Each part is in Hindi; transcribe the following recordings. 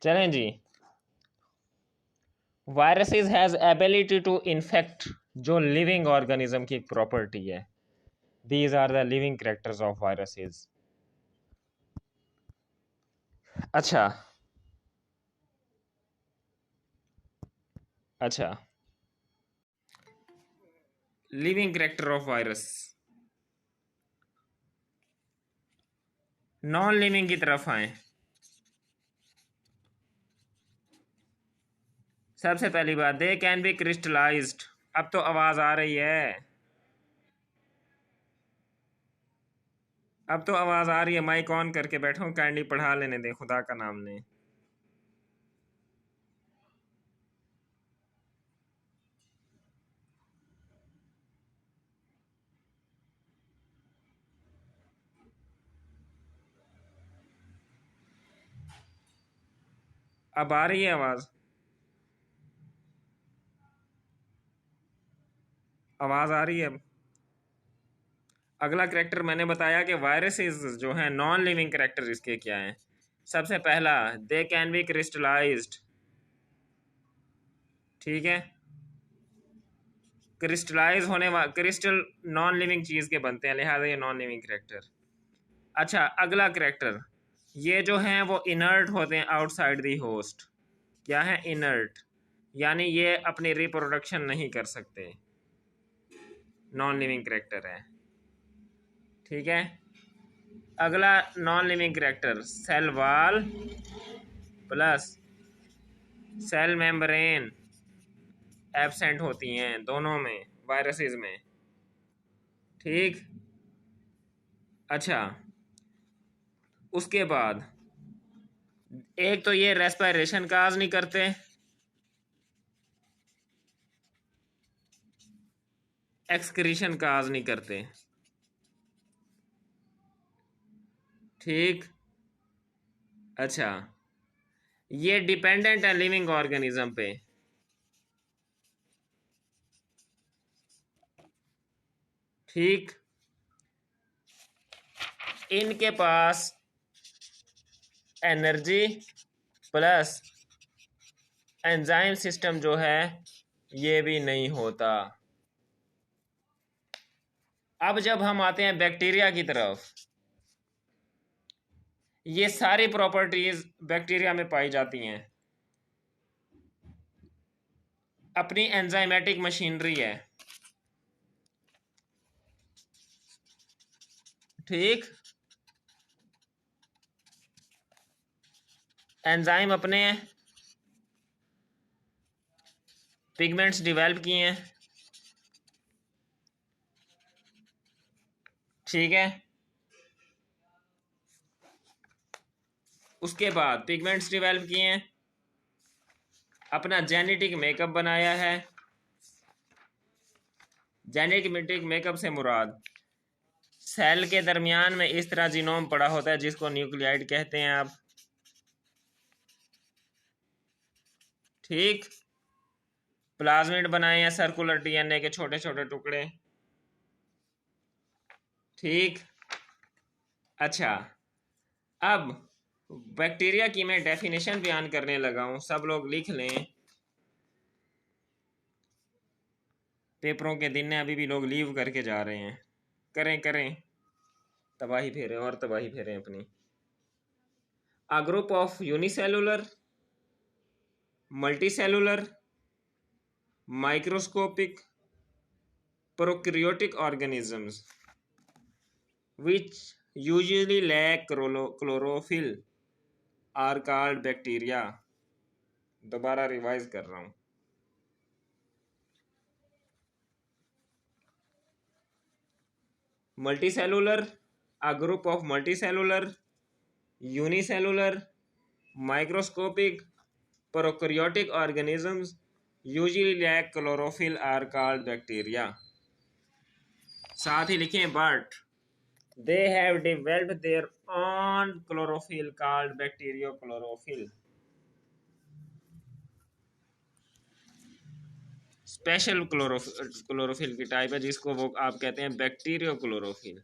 चलें जी। Viruses has ability to infect, जो लिविंग ऑर्गेनिज्म की एक प्रॉपर्टी है। These are the living characters of viruses. अच्छा अच्छा, living character of virus. Non living की तरफ आए। सबसे पहली बात, दे कैन बी क्रिस्टलाइज्ड। अब तो आवाज आ रही है, अब तो आवाज आ रही है। माइक ऑन करके बैठो, काइंडली पढ़ा लेने दे खुदा का नाम ले। अब आ रही है आवाज? आवाज आ रही है अब? अगला करेक्टर मैंने बताया कि वायरसेस जो है नॉन लिविंग करेक्टर इसके क्या हैं। सबसे पहला, दे कैन बी क्रिस्टलाइज्ड। ठीक है, क्रिस्टलाइज होने वाला क्रिस्टल नॉन लिविंग चीज के बनते हैं, लिहाजा ये नॉन लिविंग करेक्टर। अच्छा, अगला करेक्टर, ये जो हैं वो इनर्ट होते हैं आउटसाइड दी होस्ट। क्या है? इनर्ट, यानी ये अपनी रिप्रोडक्शन नहीं कर सकते, नॉन लिविंग करेक्टर है। ठीक है, अगला non living character, cell wall plus cell membrane absent होती हैं दोनों में, वायरसेस में। ठीक, अच्छा, उसके बाद एक तो ये रेस्पिरेशन काज नहीं करते, एक्सक्रीशन काज नहीं करते। ठीक, अच्छा, ये डिपेंडेंट है लिविंग ऑर्गेनिज्म पे। ठीक, इनके पास एनर्जी प्लस एंजाइम सिस्टम जो है ये भी नहीं होता। अब जब हम आते हैं बैक्टीरिया की तरफ, ये सारी प्रॉपर्टीज बैक्टीरिया में पाई जाती हैं। अपनी एंजाइमेटिक मशीनरी है। ठीक, एंजाइम अपने पिगमेंट्स डेवलप किए हैं। ठीक है, उसके बाद पिगमेंट्स डेवलप किए हैं, अपना जेनेटिक मेकअप बनाया है। जेनेटिक मेकअप से मुराद सेल के दरमियान में इस तरह जीनोम पड़ा होता है जिसको न्यूक्लियाइड कहते हैं आप। ठीक, प्लाज्मिड बनाए हैं सर्कुलर डीएनए के छोटे छोटे टुकड़े। ठीक, अच्छा, अब बैक्टीरिया की मैं डेफिनेशन बयान करने लगा हूं, सब लोग लिख लें। पेपरों के दिन ने अभी भी लोग लीव करके जा रहे हैं। करें करें, तबाही फेरें और तबाही फेरें अपनी। A group of unicellular, multicellular, microscopic, prokaryotic organisms which usually lack chlorophyll are called bacteria। दोबारा रिवाइज कर रहा हूँ। Multicellular, a group of multicellular, unicellular, microscopic, prokaryotic organisms usually lack chlorophyll are called bacteria। साथ ही लिखें but they have developed their own chlorophyll called bacteriochlorophyll। Special chlorophyll की टाइप है जिसको वो आप कहते हैं bacteriochlorophyll.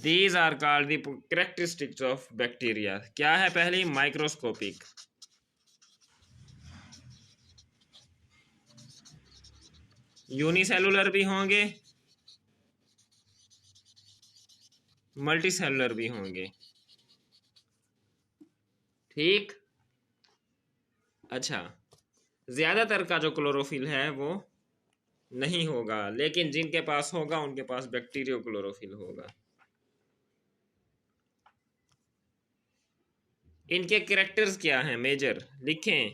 These are called the characteristics of bacteria. क्या है पहली? माइक्रोस्कोपिक, यूनिसेलुलर भी होंगे, मल्टीसेलुलर भी होंगे। ठीक। अच्छा, ज्यादातर का जो क्लोरोफिल है वो नहीं होगा, लेकिन जिनके पास होगा उनके पास बैक्टीरियो क्लोरोफिल होगा। इनके कैरेक्टर्स क्या हैं मेजर? लिखें।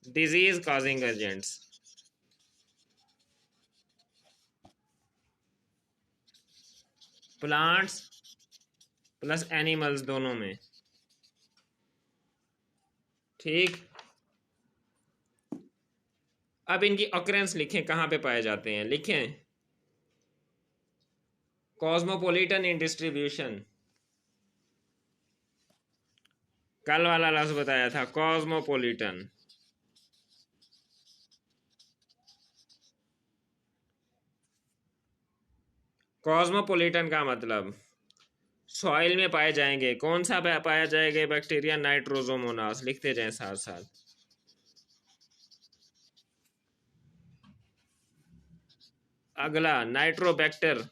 Disease causing agents, plants plus animals दोनों में। ठीक। अब इनकी ऑकरेंस लिखें, कहाँ पे पाए जाते हैं? लिखें। कॉस्मोपॉलिटन इन डिस्ट्रीब्यूशन, कल वाला लफ्ज बताया था, कॉस्मोपॉलिटन। कॉस्मोपॉलिटन का मतलब सॉइल में पाए जाएंगे। कौन सा पाया जाएगा बैक्टीरिया? नाइट्रोजोमोनास। लिखते जाएं साथ साथ। अगला नाइट्रोबैक्टर,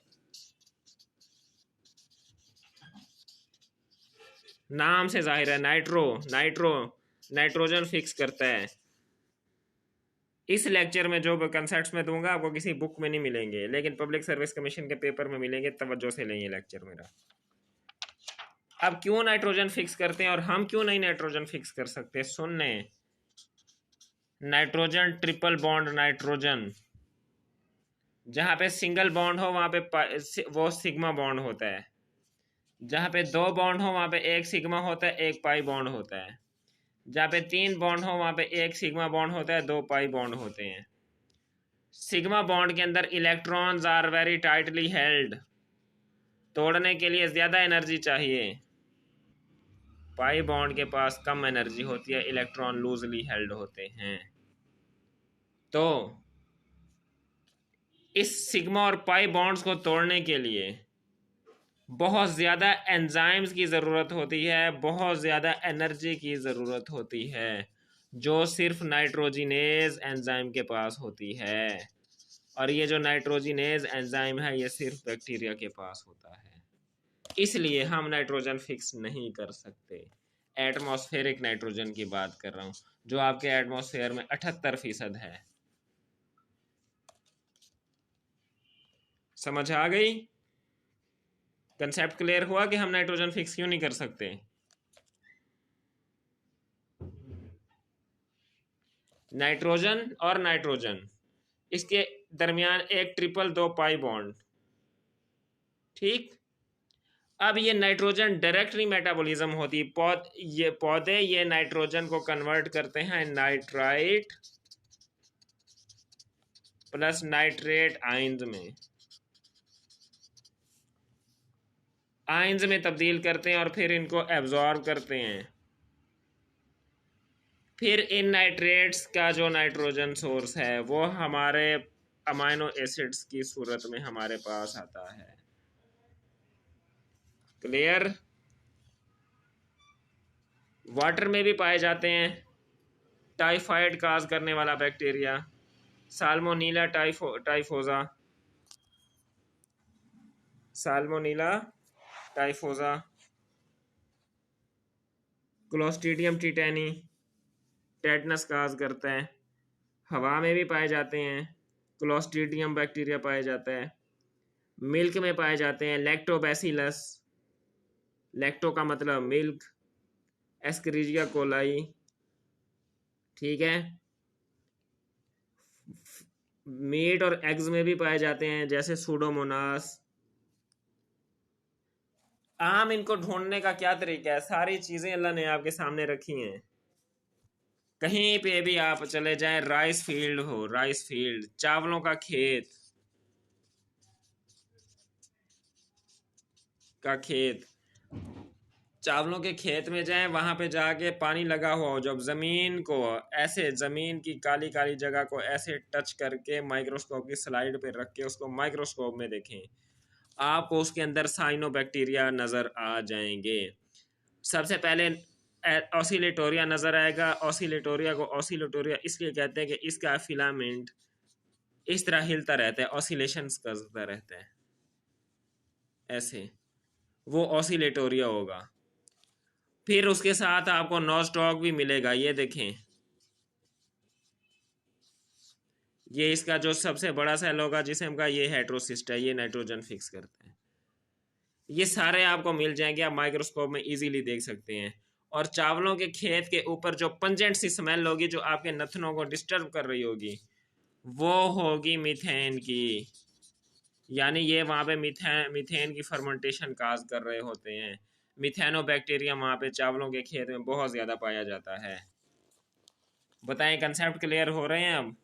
नाम से जाहिर है नाइट्रोजन फिक्स करता है। इस लेक्चर में जो कंसेप्ट्स मैं दूंगा आपको किसी बुक में नहीं मिलेंगे, लेकिन पब्लिक सर्विस कमीशन के पेपर में मिलेंगे। तवज्जो से लेंगे लेक्चर मेरा। अब क्यों नाइट्रोजन फिक्स करते हैं और हम क्यों नहीं नाइट्रोजन फिक्स कर सकते? सुनने, नाइट्रोजन ट्रिपल बॉन्ड नाइट्रोजन, जहां पे सिंगल बॉन्ड हो वहां पे वो सिग्मा बॉन्ड होता है। जहां पे दो बॉन्ड हो वहां पे एक सिग्मा होता है, एक पाई बॉन्ड होता है। जहां पे तीन बॉन्ड हो वहां पे एक सिग्मा बॉन्ड होता है, दो पाई बॉन्ड होते हैं। सिग्मा बॉन्ड के अंदर electrons are very tightly held, तोड़ने के लिए ज्यादा एनर्जी चाहिए। पाई बॉन्ड के पास कम एनर्जी होती है, इलेक्ट्रॉन लूजली हेल्ड होते हैं। तो इस सिग्मा और पाई बॉन्ड्स को तोड़ने के लिए बहुत ज़्यादा एंजाइम्स की ज़रूरत होती है, बहुत ज़्यादा एनर्जी की ज़रूरत होती है, जो सिर्फ नाइट्रोजिनेज एंजाइम के पास होती है। और ये जो नाइट्रोजिनेज एंजाइम है ये सिर्फ बैक्टीरिया के पास होता है। इसलिए हम नाइट्रोजन फिक्स नहीं कर सकते। एटमॉस्फेरिक नाइट्रोजन की बात कर रहा हूँ, जो आपके एटमॉस्फेयर में 78% है। समझ आ गई? कंसेप्ट क्लियर हुआ कि हम नाइट्रोजन फिक्स क्यों नहीं कर सकते? नाइट्रोजन और नाइट्रोजन, इसके दरमियान एक ट्रिपल दो पाई बॉन्ड। ठीक। अब ये नाइट्रोजन डायरेक्टली मेटाबॉलिज्म होती, ये पौधे ये नाइट्रोजन को कन्वर्ट करते हैं नाइट्राइट प्लस नाइट्रेट आयंस में, आयंस में तब्दील करते हैं और फिर इनको एब्जॉर्ब करते हैं। फिर इन नाइट्रेट्स का जो नाइट्रोजन सोर्स है वो हमारे अमाइनो एसिड्स की सूरत में हमारे पास आता है। क्लियर? वाटर में भी पाए जाते हैं टाइफाइड काज करने वाला बैक्टीरिया, साल्मोनीला टाइफोजा, साल्मोनीला टाइफोजा, क्लोस्ट्रीडियम टिटेनी टेटनस काज करता है। हवा में भी पाए जाते हैं, क्लोस्ट्रीडियम बैक्टीरिया पाया जाता है। मिल्क में पाए जाते हैं लैक्टोबैसिलस, लैक्टो का मतलब मिल्क, एस्करिजिया कोलाई। ठीक है। मीट और एग्स में भी पाए जाते हैं जैसे सूडोमोनास। आम इनको ढूंढने का क्या तरीका है? सारी चीजें अल्लाह ने आपके सामने रखी हैं। कहीं पे भी आप चले जाएं, राइस फील्ड हो, राइस फील्ड, चावलों का खेत चावलों के खेत में जाएं, वहां पे जाके पानी लगा हुआ हो, जब जमीन को ऐसे, जमीन की काली काली जगह को ऐसे टच करके माइक्रोस्कोप की स्लाइड पे रख के उसको माइक्रोस्कोप में देखें, आपको उसके अंदर साइनोबैक्टीरिया नज़र आ जाएंगे। सबसे पहले ऑसिलेटोरिया नज़र आएगा। ऑसिलेटोरिया को ऑसिलेटोरिया इसलिए कहते हैं कि इसका फिलामेंट इस तरह हिलता रहता है, ऑसिलेशंस करता रहता है ऐसे, वो ऑसिलेटोरिया होगा। फिर उसके साथ आपको नोस्टॉक भी मिलेगा। ये देखें, ये इसका जो सबसे बड़ा सेल होगा जिसम का, ये हेट्रोसिस्ट है, ये नाइट्रोजन फिक्स करता है। ये सारे आपको मिल जाएंगे, आप माइक्रोस्कोप में इजीली देख सकते हैं। और चावलों के खेत के ऊपर जो पंजेंट सी स्मेल होगी, जो आपके नथनों को डिस्टर्ब कर रही होगी, वो होगी मीथेन की। यानी ये वहाँ पे मीथेन की फर्मेंटेशन काज कर रहे होते हैं। मिथेनोबैक्टीरिया वहाँ पे चावलों के खेत में बहुत ज़्यादा पाया जाता है। बताएं, कंसेप्ट क्लियर हो रहे हैं अब?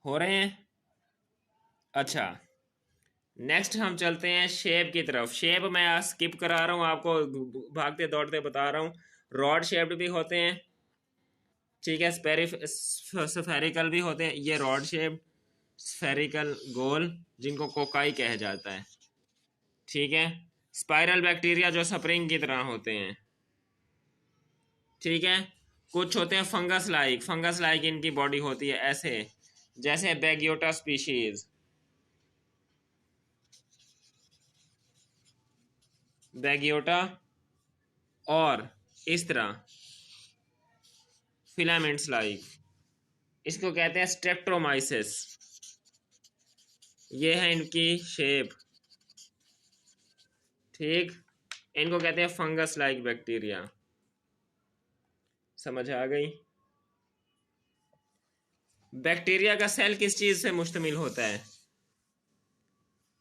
हो रहे हैं? अच्छा, नेक्स्ट हम चलते हैं शेप की तरफ। शेप मैं स्किप करा रहा हूँ, आपको भागते दौड़ते बता रहा हूँ। रॉड शेप्ड भी होते हैं, ठीक है, स्फेरिकल भी होते हैं। ये रॉड शेप, स्फेरिकल, गोल, जिनको कोकाई कहा जाता है, ठीक है। स्पाइरल बैक्टीरिया जो स्प्रिंग की तरह होते हैं, ठीक है। कुछ होते हैं फंगस लाइक इनकी बॉडी होती है ऐसे, जैसे बैगियोटा स्पीशीज, बैगियोटा, और इस तरह फिलामेंट्स लाइक, इसको कहते हैं स्ट्रेप्टोमाइसिस। ये है इनकी शेप, ठीक। इनको कहते हैं फंगस लाइक बैक्टीरिया। समझ आ गई? बैक्टीरिया का सेल किस चीज से मुश्तमिल होता है?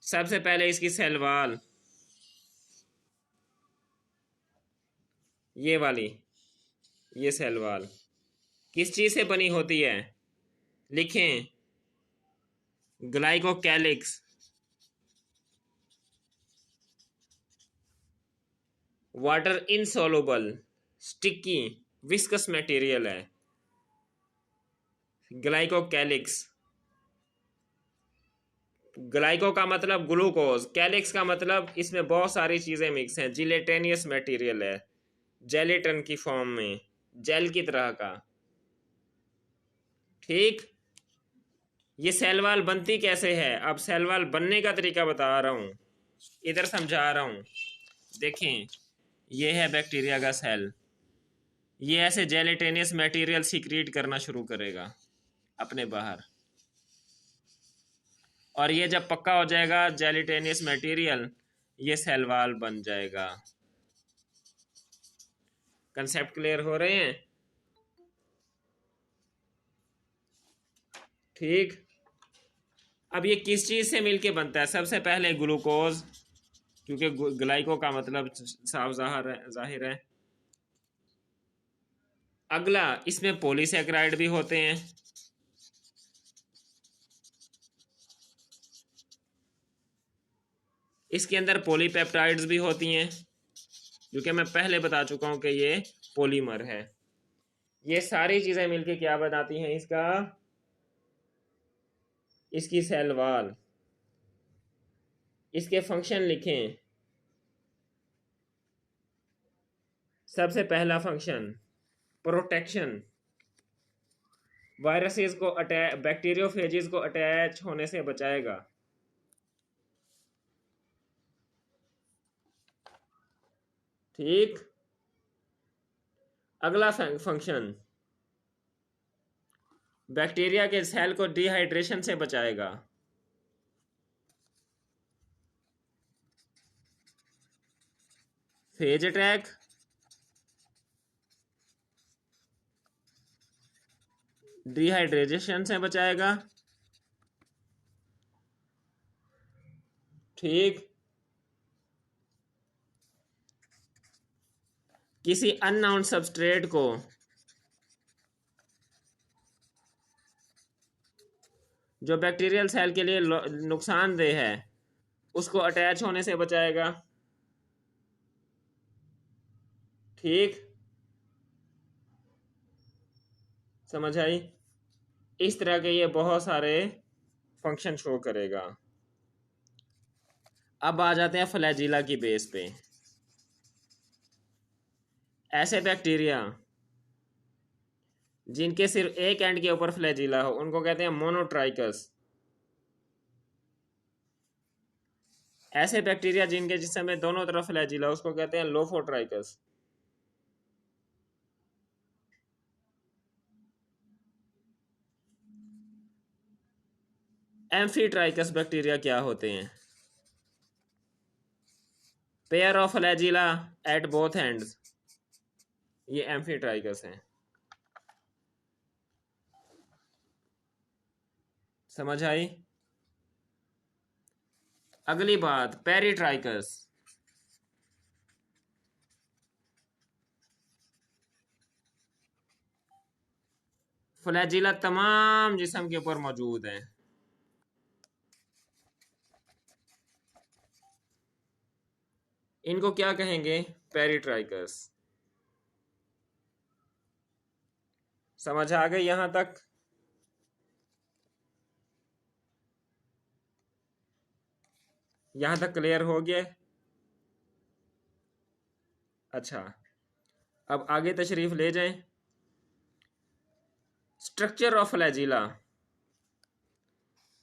सबसे पहले इसकी सेल वाल, ये वाली, ये सेल वाल किस चीज से बनी होती है? लिखें, glycocalyx, water insoluble, sticky, viscous material है ग्लाइकोकैलिक्स। ग्लाइको का मतलब ग्लूकोज, कैलिक्स का मतलब इसमें बहुत सारी चीजें मिक्स हैं। जिलेटेनियस मटेरियल है, जेलेटन की फॉर्म में, जेल की तरह का, ठीक। ये सेल वाल बनती कैसे है? अब सेल वाल बनने का तरीका बता रहा हूं, इधर समझा रहा हूं। देखें, ये है बैक्टीरिया का सेल, ये ऐसे जेलेटेनियस मटेरियल सीक्रेट करना शुरू करेगा अपने बाहर, और ये जब पक्का हो जाएगा जेलेटेनियस मटेरियल, ये सेल वाल बन जाएगा। कंसेप्ट क्लियर हो रहे हैं? ठीक। अब ये किस चीज से मिलके बनता है? सबसे पहले ग्लूकोज, क्योंकि ग्लाइको का मतलब साफ जाहिर है। अगला, इसमें पॉलीसैकेराइड भी होते हैं, इसके अंदर पॉलीपेप्टाइड्स भी होती हैं, क्योंकि मैं पहले बता चुका हूं कि ये पॉलीमर है। ये सारी चीजें मिलके क्या बनाती हैं इसका? इसकी सेल वाल। इसके फंक्शन लिखें। सबसे पहला फंक्शन, प्रोटेक्शन, वायरसेस को अटैच, बैक्टीरियोफेजिस को अटैच होने से बचाएगा, ठीक। अगला फंक्शन, बैक्टीरिया के सेल को डिहाइड्रेशन से बचाएगा, फेज अटैक, डिहाइड्रेशन से बचाएगा, ठीक। किसी अननोन सबस्ट्रेट को जो बैक्टीरियल सेल के लिए नुकसानदेह है, उसको अटैच होने से बचाएगा, ठीक। समझ आई? इस तरह के ये बहुत सारे फंक्शन शो करेगा। अब आ जाते हैं फ्लैजिला की बेस पे। ऐसे बैक्टीरिया जिनके सिर्फ एक एंड के ऊपर फ्लैजिला हो उनको कहते हैं मोनोट्राइकस। ऐसे बैक्टीरिया जिनके जिस्म में दोनों तरफ फ्लैजिला उसको कहते हैं लोफोट्राइकस। एम्फीट्राइकस बैक्टीरिया क्या होते हैं? Pair of flagella at both ends, ये एम्फीट्राइकस हैं। समझ आई? अगली बात पेरिट्राइकस। फ्लैजिला तमाम जिस्म के ऊपर मौजूद है। इनको क्या कहेंगे? पेरिट्राइकस। समझ आ गई यहां तक? यहां तक क्लियर हो गया? अच्छा, अब आगे तशरीफ ले जाएं। Structure of flagella.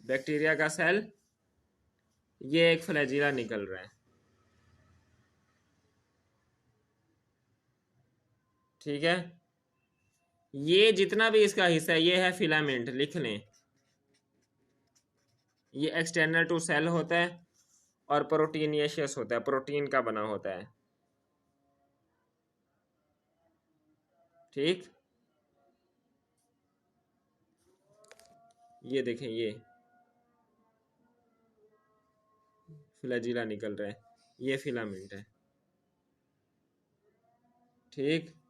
बैक्टीरिया का सेल, ये एक फ्लैजिला निकल रहा है, ठीक है। ये जितना भी इसका हिस्सा है ये है फिलामेंट, लिख लें। ये एक्सटर्नल टू सेल होता है और प्रोटीनियस होता है, प्रोटीन का बना होता है, ठीक। ये देखें, ये फ्लैजिला निकल रहा है, ये फिलामेंट है, ठीक।